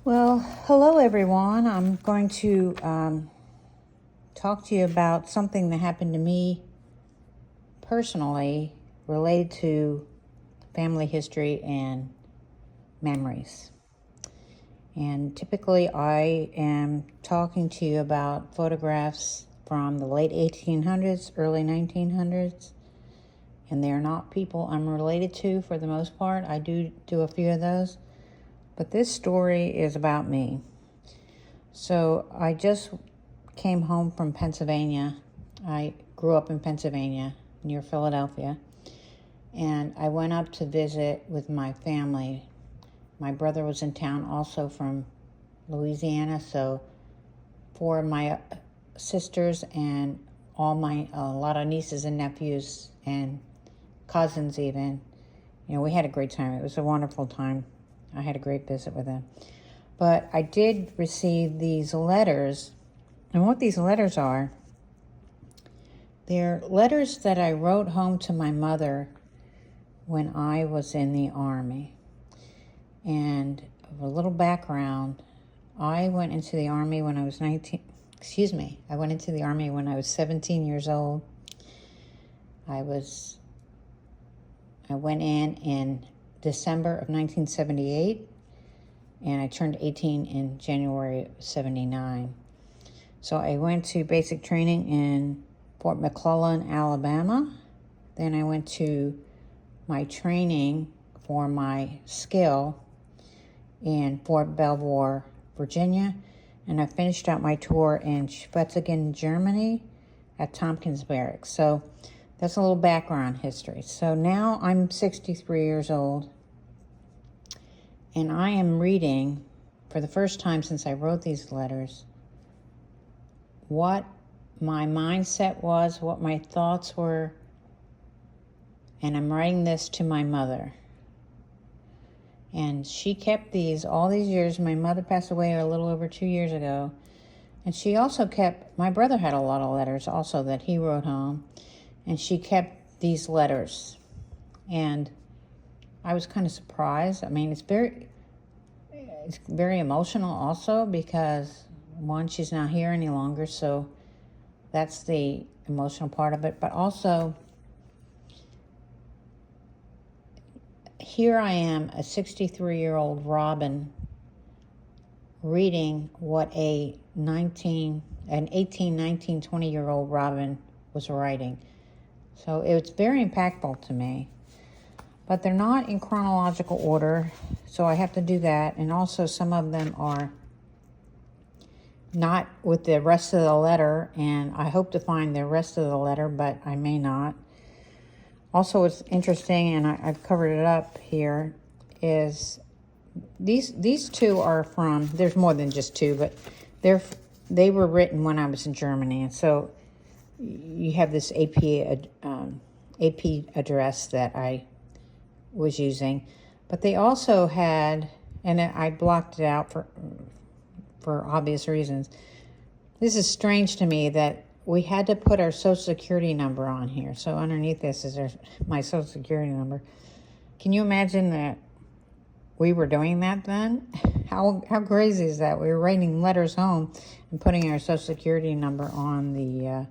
Well, hello everyone. I'm going to talk to you about something that happened to me personally related to family history and memories. And typically I am talking to you about photographs from the late 1800s, early 1900s, and they're not people I'm related to for the most part. I do a few of those, but this story is about me. So I just came home from Pennsylvania. I grew up in Pennsylvania near Philadelphia, and I went up to visit with my family. My brother was in town also from Louisiana, so four of my sisters and a lot of nieces and nephews and cousins even. We had a great time. It was a wonderful time. I had a great visit with them. But I did receive these letters, and what these letters are, they're letters that I wrote home to my mother when I was in the Army. And a little background, I went into the Army when I was I went into the Army when I was 17 years old. I went in December of 1978, and I turned 18 in January of 79. So I went to basic training in Fort McClellan, Alabama. Then I went to my training for my skill in Fort Belvoir, Virginia. And I finished out my tour in Schwetzingen, Germany at Tompkins Barracks. So that's a little background history. So now I'm 63 years old, and I am reading, for the first time since I wrote these letters, what my mindset was, what my thoughts were, and I'm writing this to my mother. And she kept these all these years. My mother passed away a little over 2 years ago, and she also kept, my brother had a lot of letters also that he wrote home, and she kept these letters. And I was kind of surprised. I mean, it's very emotional also because, one, she's not here any longer, so that's the emotional part of it. But also, here I am, a 63-year-old Robin, reading what an 18, 19, 20-year-old Robin was writing. So it's very impactful to me. But they're not in chronological order, so I have to do that. And also some of them are not with the rest of the letter, and I hope to find the rest of the letter, but I may not. Also, what's interesting, and I've covered it up here, is these two are from, there's more than just two, but they were written when I was in Germany. And so you have this AP address that I was using, but they also had, and I blocked it out for obvious reasons. This is strange to me that we had to put our Social Security number on here. So underneath this is my Social Security number. Can you imagine that we were doing that then? How crazy is that? We were writing letters home and putting our Social Security number on the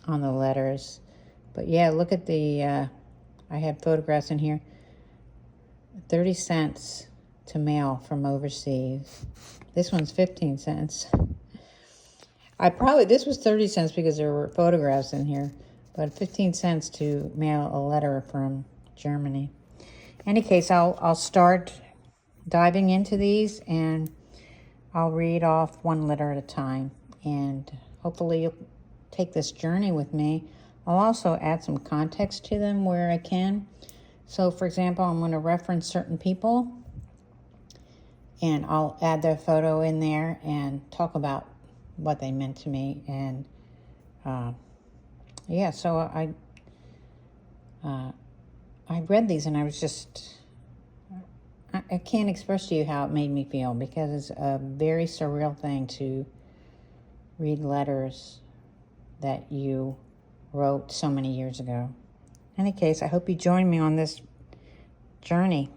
letters. But yeah, look at I have photographs in here. 30 cents to mail from overseas. This one's 15 cents. This was 30 cents because there were photographs in here, but 15 cents to mail a letter from Germany. In any case, I'll start diving into these, and I'll read off one letter at a time, and hopefully you'll take this journey with me. I'll also add some context to them where I can. So, for example, I'm going to reference certain people, and I'll add their photo in there and talk about what they meant to me. And so I read these, and I was just, I can't express to you how it made me feel, because it's a very surreal thing to read letters that you wrote so many years ago. In any case, I hope you join me on this journey.